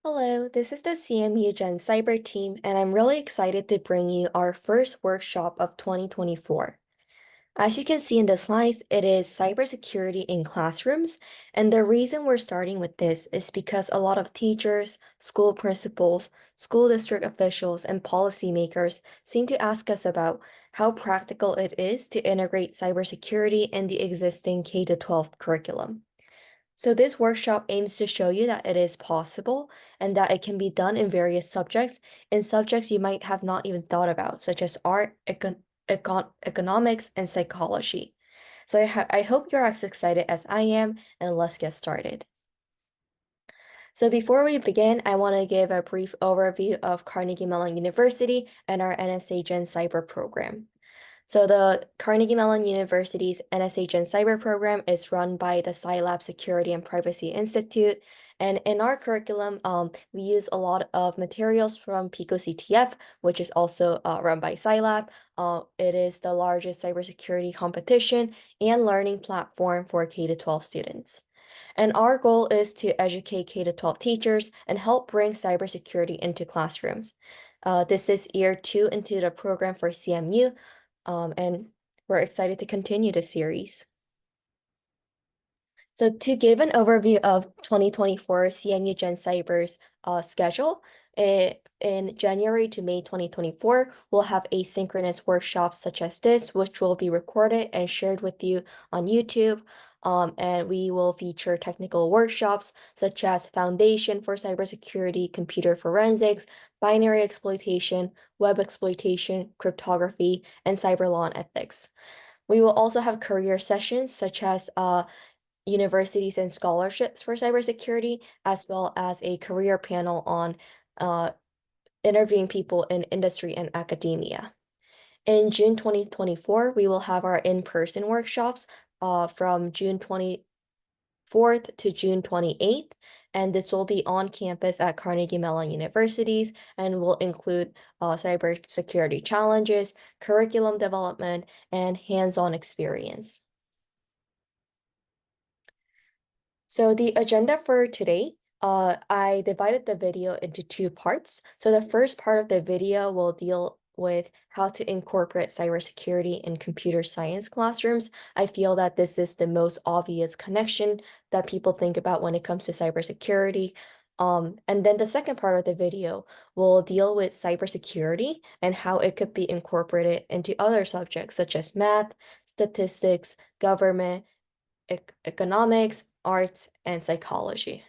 Hello, this is the CMU Gen Cyber team, and I'm really excited to bring you our first workshop of 2024. As you can see in the slides, it is cybersecurity in classrooms, and the reason we're starting with this is because a lot of teachers, school principals, school district officials, and policymakers seem to ask us about how practical it is to integrate cybersecurity in the existing K-12 curriculum. So this workshop aims to show you that it is possible and that it can be done in various subjects, in subjects you might have not even thought about, such as art, economics, and psychology. So I hope you're as excited as I am, and let's get started. So before we begin, I want to give a brief overview of Carnegie Mellon University and our NSA Gen Cyber program. So the Carnegie Mellon University's NSA Gen Cyber program is run by the Scilab Security and Privacy Institute. And in our curriculum, we use a lot of materials from picoCTF, which is also run by Scilab. It is the largest cybersecurity competition and learning platform for K-12 students. And our goal is to educate K-12 teachers and help bring cybersecurity into classrooms. This is year 2 into the program for CMU, and we're excited to continue this series. So to give an overview of 2024 CMU Gen Cyber's schedule, in January to May 2024, we'll have asynchronous workshops such as this, which will be recorded and shared with you on YouTube. And we will feature technical workshops such as Foundation for Cybersecurity, Computer Forensics, Binary Exploitation, Web Exploitation, Cryptography, and Cyber Law and Ethics. We will also have career sessions such as universities and scholarships for cybersecurity, as well as a career panel on interviewing people in industry and academia. In June 2024, we will have our in-person workshops from June 24th to June 28th, and this will be on campus at Carnegie Mellon Universities and will include cybersecurity challenges, curriculum development, and hands-on experience. So the agenda for today, I divided the video into 2 parts. So the first part of the video will deal with how to incorporate cybersecurity in computer science classrooms. I feel that this is the most obvious connection that people think about when it comes to cybersecurity. And then the second part of the video will deal with cybersecurity and how it could be incorporated into other subjects such as math, statistics, government, economics, arts, and psychology.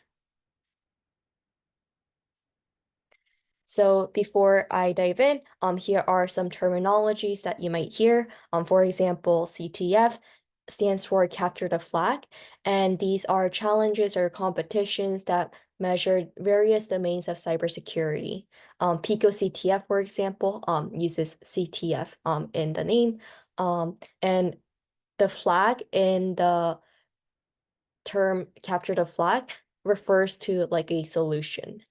So before I dive in, here are some terminologies that you might hear. For example, CTF stands for Capture the Flag, and these are challenges or competitions that measure various domains of cybersecurity. picoCTF, for example, uses CTF in the name, and the flag in the term capture the flag refers to like a solution.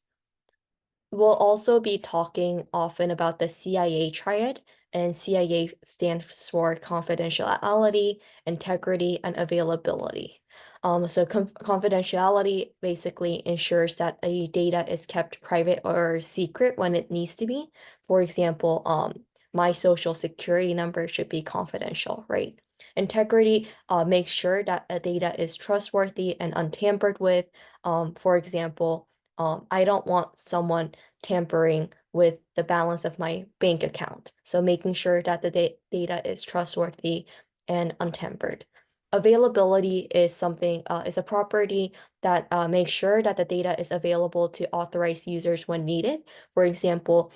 We'll also be talking often about the CIA triad, and CIA stands for confidentiality, integrity, and availability. So confidentiality basically ensures that a data is kept private or secret when it needs to be. For example, my social security number should be confidential, right? Integrity makes sure that a data is trustworthy and untampered with. For example, I don't want someone tampering with the balance of my bank account. So making sure that the data is trustworthy and untampered. Availability is something is a property that makes sure that the data is available to authorized users when needed. For example,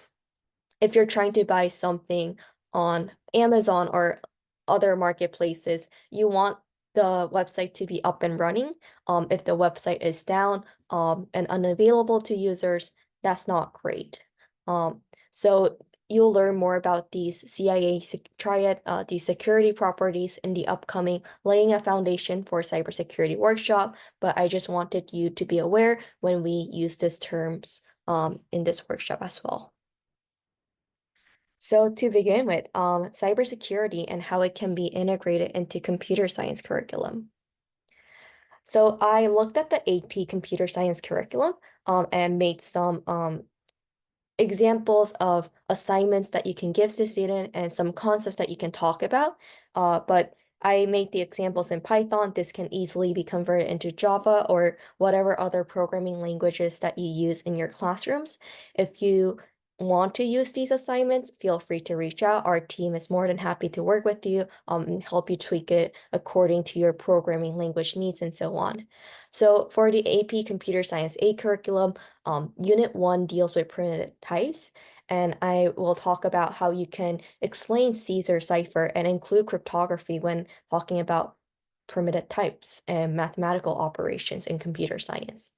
if you're trying to buy something on Amazon or other marketplaces, you want the website to be up and running. If the website is down and unavailable to users, that's not great. So you'll learn more about these CIA triad, these security properties in the upcoming Laying a Foundation for Cybersecurity workshop, but I just wanted you to be aware when we use these terms in this workshop as well. So to begin with, cybersecurity and how it can be integrated into computer science curriculum. So I looked at the AP Computer Science curriculum and made some examples of assignments that you can give to student and some concepts that you can talk about. But I made the examples in Python. This can easily be converted into Java or whatever other programming languages that you use in your classrooms. If you want to use these assignments, feel free to reach out. Our team is more than happy to work with you and help you tweak it according to your programming language needs and so on. So for the AP Computer Science A curriculum, Unit 1 deals with primitive types, and I will talk about how you can explain Caesar cipher and include cryptography when talking about primitive types and mathematical operations in computer science.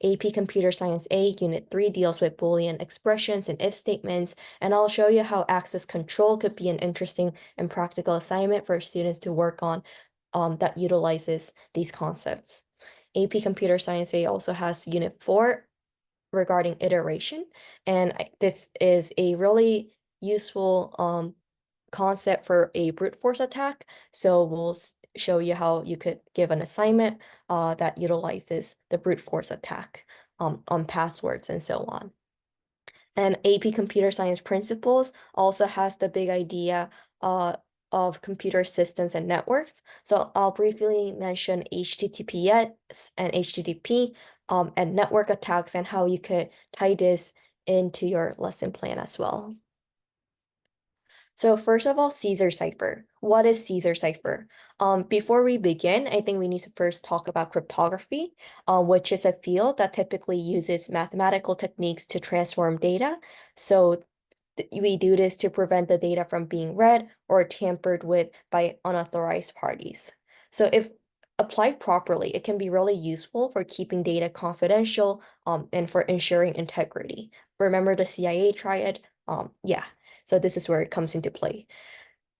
AP Computer Science A, Unit 3 deals with Boolean expressions and if statements, and I'll show you how access control could be an interesting and practical assignment for students to work on that utilizes these concepts. AP Computer Science A also has Unit 4 regarding iteration, and this is a really useful concept for a brute force attack. So we'll show you how you could give an assignment that utilizes the brute force attack on passwords and so on. And AP Computer Science Principles also has the big idea of computer systems and networks. So I'll briefly mention HTTPS and HTTP and network attacks and how you could tie this into your lesson plan as well. So first of all, Caesar cipher. What is Caesar cipher? Before we begin, I think we need to first talk about cryptography, which is a field that typically uses mathematical techniques to transform data. So we do this to prevent the data from being read or tampered with by unauthorized parties. So if applied properly, it can be really useful for keeping data confidential and for ensuring integrity. Remember the CIA triad? Yeah. So this is where it comes into play.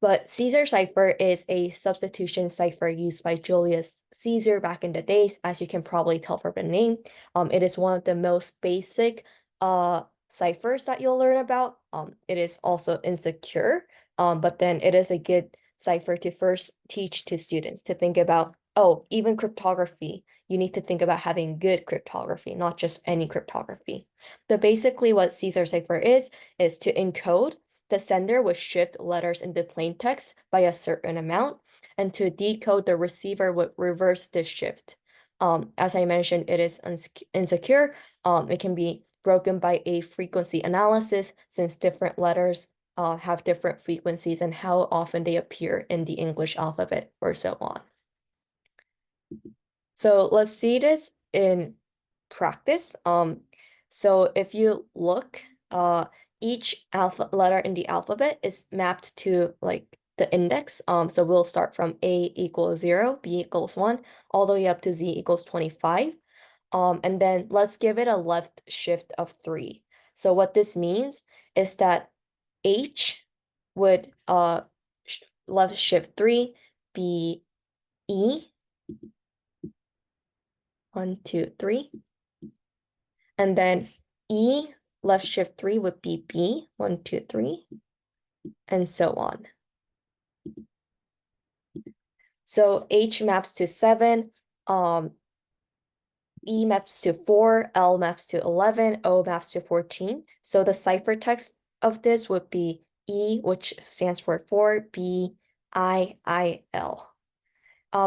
But Caesar cipher is a substitution cipher used by Julius Caesar back in the days, as you can probably tell from the name. It is one of the most basic ciphers that you'll learn about. It is also insecure, but then it is a good cipher to first teach to students to think about, oh, even cryptography, you need to think about having good cryptography, not just any cryptography. But basically what Caesar cipher is to encode the sender would shift letters into plain text by a certain amount, and to decode, the receiver would reverse this shift. As I mentioned, it is insecure. It can be broken by a frequency analysis since different letters have different frequencies and how often they appear in the English alphabet or so on. So let's see this in practice. So if you look, each letter in the alphabet is mapped to like the index. So we'll start from A equals 0, B equals 1, all the way up to Z equals 25. And then let's give it a left shift of 3. So what this means is that H would left shift 3 be E, 1, 2, 3. And then E left shift 3 would be B, 1, 2, 3, and so on. So H maps to 7, E maps to 4, L maps to 11, O maps to 14. So the ciphertext of this would be E, which stands for 4, B, I, L.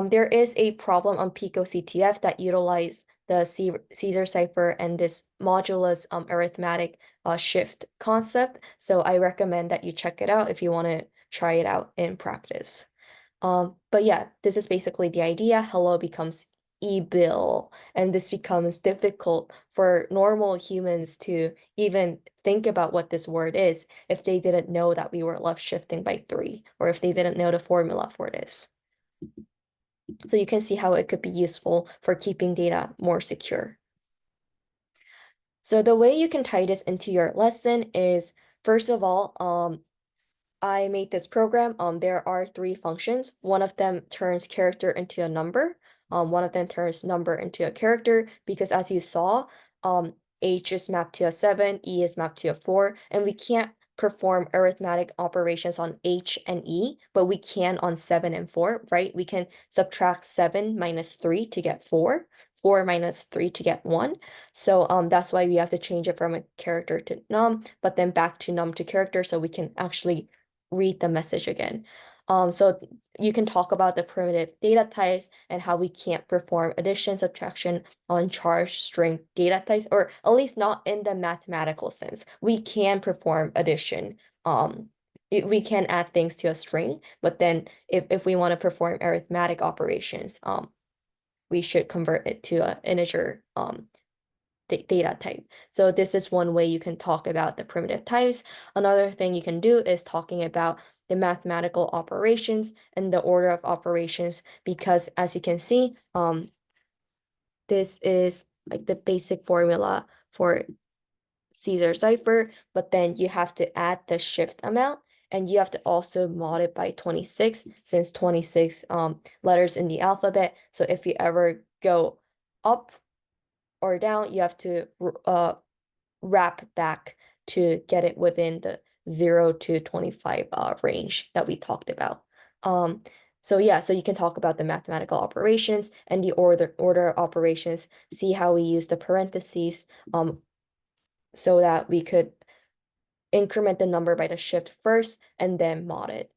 There is a problem on picoCTF that utilize the Caesar cipher and this modulus arithmetic shift concept. So I recommend that you check it out if you want to try it out in practice. But yeah, this is basically the idea. Hello becomes e-bill, and this becomes difficult for normal humans to even think about what this word is if they didn't know that we were left shifting by 3, or if they didn't know the formula for this. So you can see how it could be useful for keeping data more secure. So the way you can tie this into your lesson is, first of all, I made this program. There are 3 functions. One of them turns character into a number. One of them turns number into a character, because as you saw, H is mapped to a 7, E is mapped to a 4, and we can't perform arithmetic operations on H and E, but we can on 7 and 4, right? We can subtract 7 minus 3 to get 4, 4 minus 3 to get 1. So that's why we have to change it from a character to num, but then back to num to character so we can actually read the message again. So you can talk about the primitive data types and how we can't perform addition, subtraction on charged string data types, or at least not in the mathematical sense. We can perform addition. We can add things to a string, but then if we want to perform arithmetic operations, we should convert it to an integer data type. So this is one way you can talk about the primitive types. Another thing you can do is talking about the mathematical operations and the order of operations, because as you can see, this is like the basic formula for Caesar cipher, but then you have to add the shift amount, and you have to also mod it by 26, since 26 letters in the alphabet. So if you ever go up or down, you have to wrap back to get it within the 0 to 25 range that we talked about. So yeah, so you can talk about the mathematical operations and the order operations, see how we use the parentheses so that we could increment the number by the shift first and then mod it.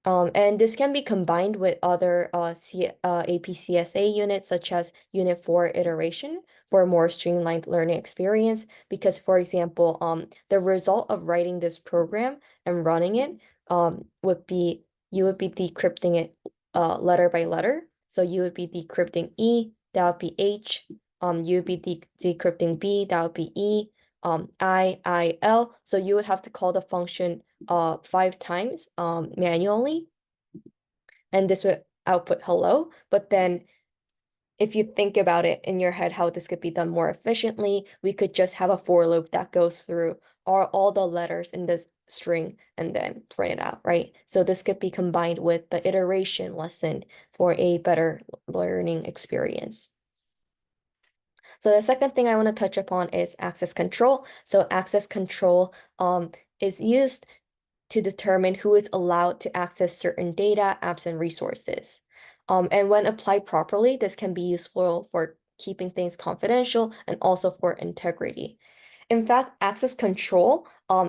And this can be combined with other APCSA units, such as Unit 4 iteration, for a more streamlined learning experience. Because, for example, the result of writing this program and running it would be, you would be decrypting it letter by letter. So you would be decrypting E, that would be H. You would be decrypting B, that would be E. I, L. So you would have to call the function 5 times manually, and this would output hello. But then if you think about it in your head how this could be done more efficiently, we could just have a for loop that goes through all the letters in this string and then print it out, right? So this could be combined with the iteration lesson for a better learning experience. So the second thing I want to touch upon is access control. So access control is used to determine who is allowed to access certain data, apps, and resources. And when applied properly, this can be useful for keeping things confidential and also for integrity. In fact, access control,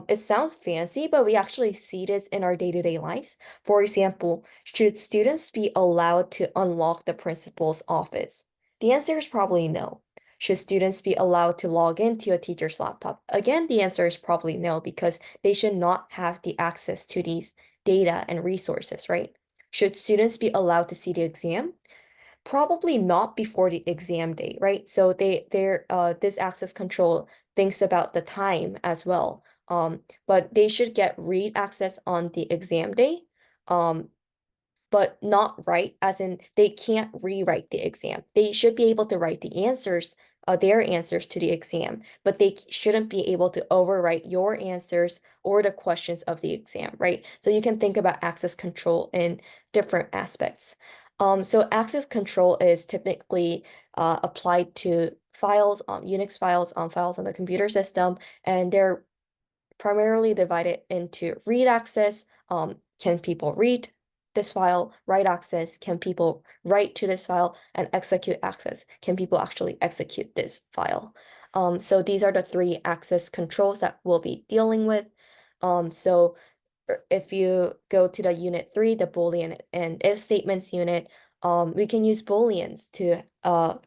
it sounds fancy, but we actually see this in our day-to-day lives. For example, should students be allowed to unlock the principal's office? The answer is probably no. Should students be allowed to log into a teacher's laptop? Again, the answer is probably no, because they should not have the access to these data and resources, right? Should students be allowed to see the exam? Probably not before the exam date, right? So this access control thinks about the time as well. But they should get read access on the exam day. But not write, as in they can't rewrite the exam. They should be able to write the answers, their answers to the exam, but they shouldn't be able to overwrite your answers or the questions of the exam, right? So you can think about access control in different aspects. So access control is typically applied to files, Unix files, files on the computer system, and they're primarily divided into read access. Can people read this file? Write access, can people write to this file? And execute access, can people actually execute this file? So these are the 3 access controls that we'll be dealing with. So if you go to the unit 3, the Boolean and if statements unit, we can use Booleans to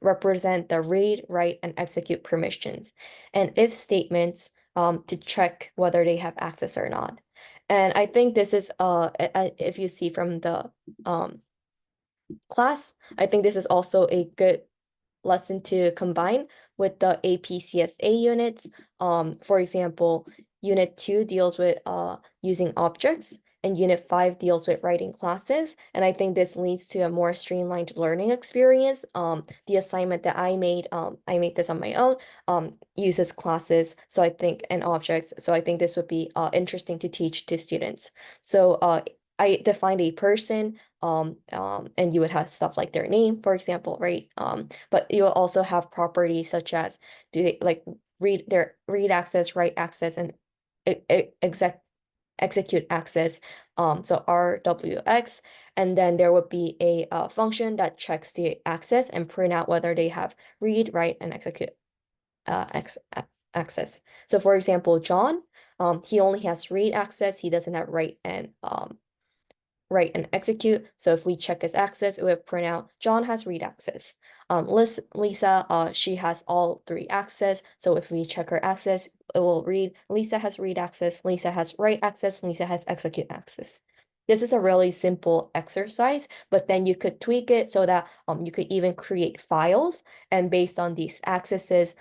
represent the read, write, and execute permissions, and if statements to check whether they have access or not. And I think this is if you see from the class, I think this is also a good lesson to combine with the APCSA units. For example, Unit 2 deals with using objects, and Unit 5 deals with writing classes. And I think this leads to a more streamlined learning experience. The assignment that I made this on my own, uses classes, so I think, and objects. So I think this would be interesting to teach to students. So I defined a person, and you would have stuff like their name, for example, right? But you will also have properties such as, do they like read access, write access, and execute access, so RWX, and then there would be a function that checks the access and print out whether they have read, write, and execute access. So for example, John, he only has read access, he doesn't have write and execute. So if we check his access, it would print out John has read access. Lisa, she has all three access. So if we check her access, it will read Lisa has read access, Lisa has write access, Lisa has execute access. This is a really simple exercise, but then you could tweak it so that you could even create files, and based on these accesses,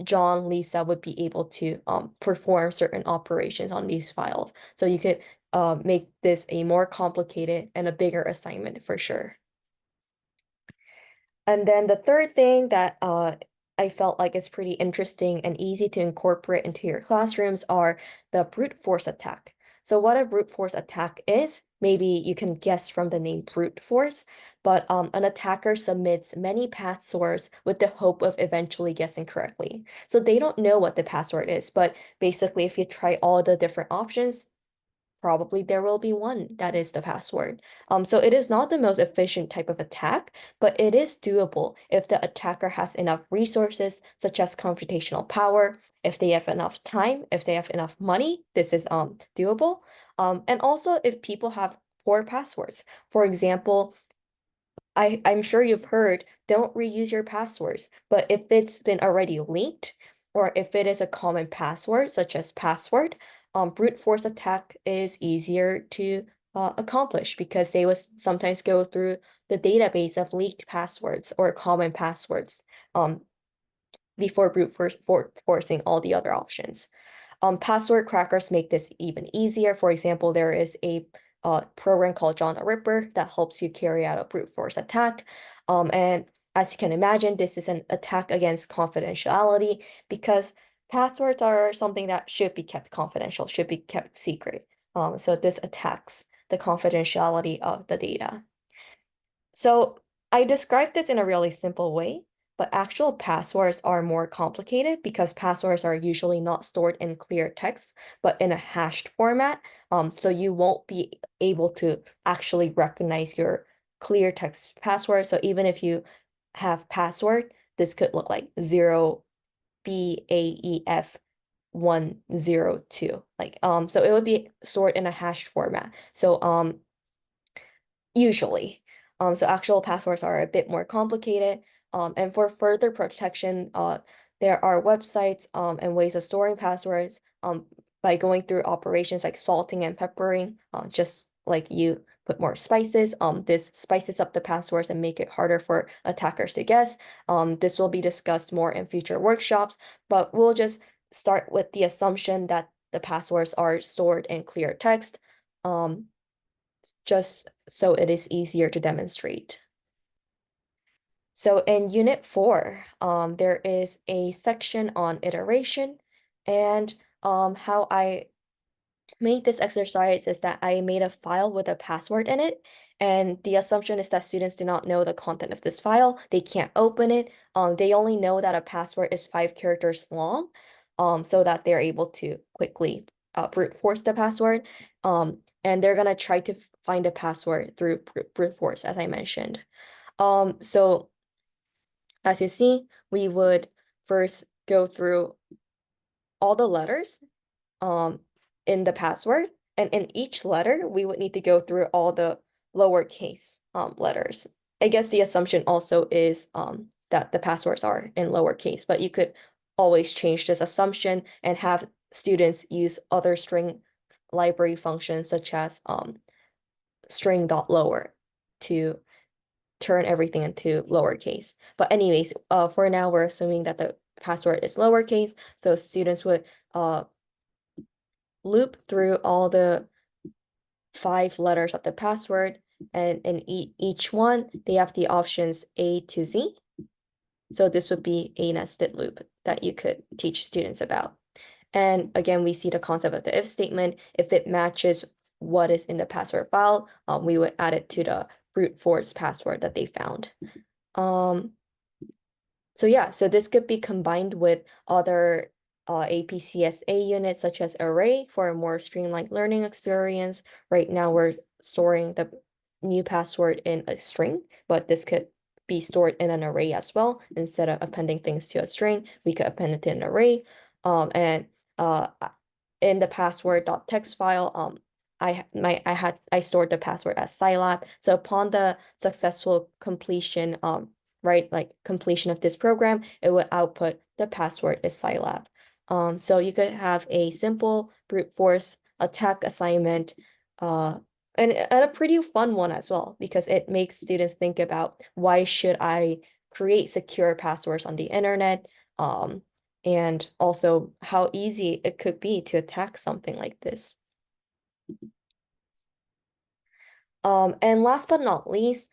John, Lisa would be able to perform certain operations on these files. So you could make this a more complicated and a bigger assignment for sure. And then the third thing that I felt like is pretty interesting and easy to incorporate into your classrooms are the brute force attack. So what a brute force attack is, maybe you can guess from the name brute force, but an attacker submits many passwords with the hope of eventually guessing correctly. So they don't know what the password is, but basically if you try all the different options, probably there will be one that is the password. So it is not the most efficient type of attack, but it is doable if the attacker has enough resources, such as computational power, if they have enough time, if they have enough money, this is doable. And also if people have poor passwords. For example, I'm sure you've heard, don't reuse your passwords, but if it's been already leaked, or if it is a common password, such as password, brute force attack is easier to accomplish because they would sometimes go through the database of leaked passwords or common passwords before forcing all the other options. Password crackers make this even easier. For example, there is a program called John the Ripper that helps you carry out a brute force attack. And as you can imagine, this is an attack against confidentiality because passwords are something that should be kept confidential, should be kept secret. So this attacks the confidentiality of the data. So I described this in a really simple way, but actual passwords are more complicated because passwords are usually not stored in clear text, but in a hashed format. So you won't be able to actually recognize your clear text password. So even if you have password, this could look like 0BAEF102. So it would be stored in a hashed format. So usually. So actual passwords are a bit more complicated. And for further protection, there are websites and ways of storing passwords by going through operations like salting and peppering, just like you put more spices. This spices up the passwords and make it harder for attackers to guess. This will be discussed more in future workshops, but we'll just start with the assumption that the passwords are stored in clear text. Just so it is easier to demonstrate. So in Unit 4, there is a section on iteration, and how I made this exercise is that I made a file with a password in it, and the assumption is that students do not know the content of this file. They can't open it. They only know that a password is 5 characters long, so that they're able to quickly brute force the password. And they're gonna try to find a password through brute force, as I mentioned. So as you see, we would first go through all the letters in the password, and in each letter, we would need to go through all the lowercase letters. I guess the assumption also is that the passwords are in lowercase, but you could always change this assumption and have students use other string library functions such as string.lower to turn everything into lowercase. But anyways, for now, we're assuming that the password is lowercase, so students would loop through all the 5 letters of the password, and in each one, they have the options A to Z. So this would be a nested loop that you could teach students about. And again, we see the concept of the if statement. If it matches what is in the password file, we would add it to the brute force password that they found. So yeah, so this could be combined with other APCSA units such as Array for a more streamlined learning experience. Right now, we're storing the new password in a string, but this could be stored in an array as well. Instead of appending things to a string, we could append it to an array. And in the password.txt file, I stored the password as Scilab. So upon the successful completion, right, like completion of this program, it would output the password is Scilab. So you could have a simple brute force attack assignment, and a pretty fun one as well, because it makes students think about why should I create secure passwords on the internet, and also how easy it could be to attack something like this. And last but not least,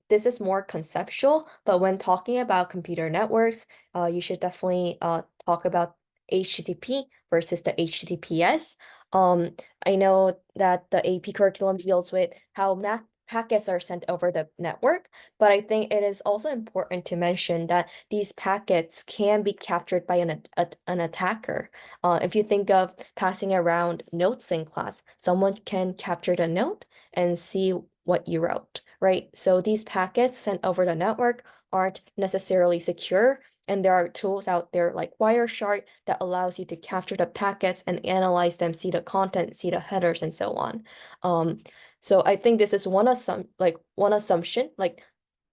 this is more conceptual, but when talking about computer networks, you should definitely talk about HTTP versus the HTTPS. I know that the AP curriculum deals with how packets are sent over the network, but I think it is also important to mention that these packets can be captured by an attacker. If you think of passing around notes in class, someone can capture the note and see what you wrote, right? So these packets sent over the network aren't necessarily secure, and there are tools out there like Wireshark that allows you to capture the packets and analyze them, see the content, see the headers, and so on. So I think this is one assumption like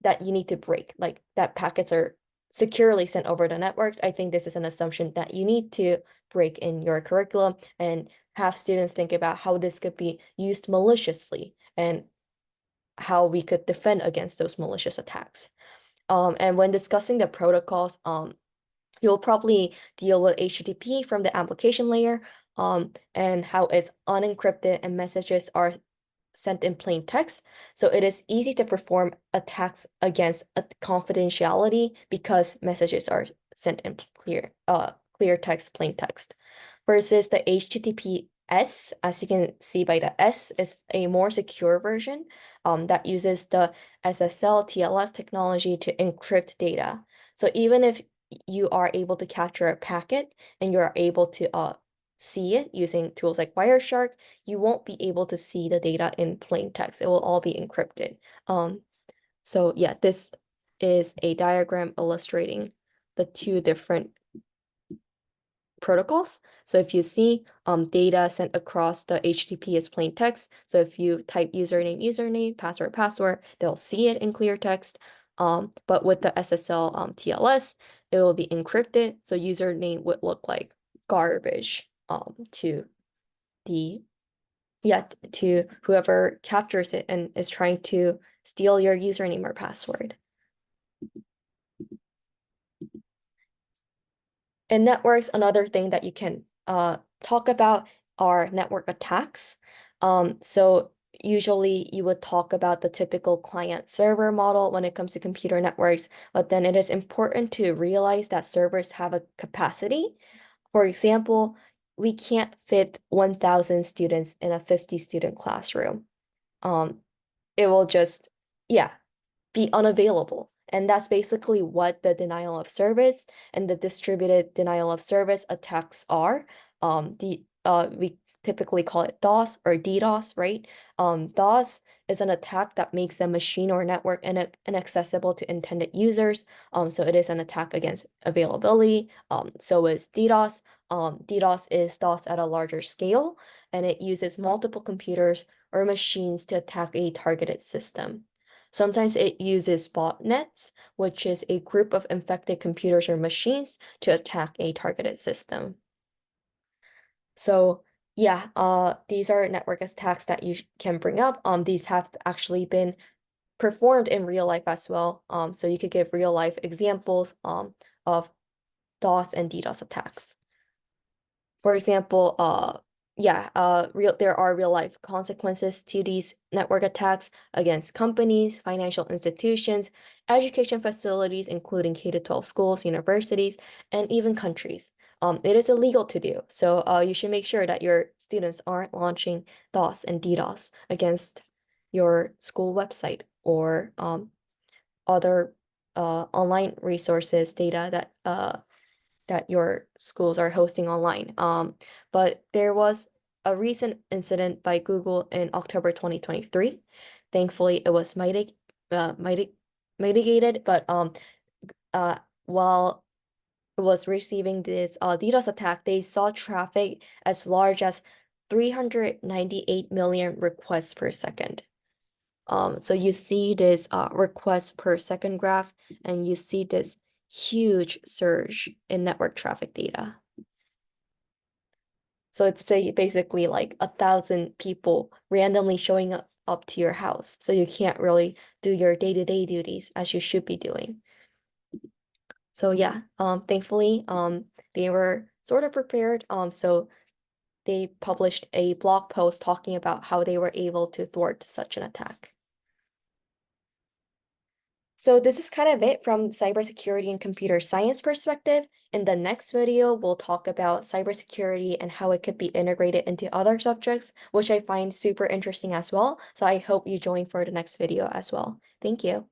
that you need to break, like that packets are securely sent over the network. I think this is an assumption that you need to break in your curriculum and have students think about how this could be used maliciously and how we could defend against those malicious attacks. And when discussing the protocols, you'll probably deal with HTTP from the application layer, and how it's unencrypted and messages are sent in plain text. So it is easy to perform attacks against a confidentiality because messages are sent in clear text, plain text. Versus the HTTPS, as you can see by the S, is a more secure version that uses the SSL TLS technology to encrypt data. So even if you are able to capture a packet and you are able to see it using tools like Wireshark, you won't be able to see the data in plain text. It will all be encrypted. So yeah, this is a diagram illustrating the two different protocols. So if you see data sent across the HTTP is plain text. So if you type username, password, they'll see it in clear text. But with the SSL TLS, it will be encrypted. So username would look like garbage to the to whoever captures it and is trying to steal your username or password. And networks, another thing that you can talk about are network attacks. So usually you would talk about the typical client server model when it comes to computer networks, but then it is important to realize that servers have a capacity. For example, we can't fit 1,000 students in a 50-student classroom. It will just, yeah, be unavailable. And that's basically what the denial of service and the distributed denial of service attacks are. We typically call it DOS or DDoS, right? DOS is an attack that makes the machine or network inaccessible to intended users. So it is an attack against availability. So is DDoS. DDoS is DOS at a larger scale, and it uses multiple computers or machines to attack a targeted system. Sometimes it uses botnets, which is a group of infected computers or machines to attack a targeted system. So yeah, these are network attacks that you can bring up. These have actually been performed in real life as well. So you could give real life examples of DOS and DDoS attacks. For example, there are real life consequences to these network attacks against companies, financial institutions, education facilities, including K-12 schools, universities, and even countries. It is illegal to do, so you should make sure that your students aren't launching DOS and DDoS against your school website or other online resources, data that that your schools are hosting online. But there was a recent incident by Google in October 2023. Thankfully, it was mitigated, but while it was receiving this DDoS attack, they saw traffic as large as 398 million requests per second. So you see this requests per second graph, and you see this huge surge in network traffic data. So it's basically like 1,000 people randomly showing up to your house. So you can't really do your day-to-day duties as you should be doing. So yeah, thankfully, they were sort of prepared. So they published a blog post talking about how they were able to thwart such an attack. So this is kind of it from cybersecurity and computer science perspective. In the next video, we'll talk about cybersecurity and how it could be integrated into other subjects, which I find super interesting as well. So I hope you join for the next video as well. Thank you.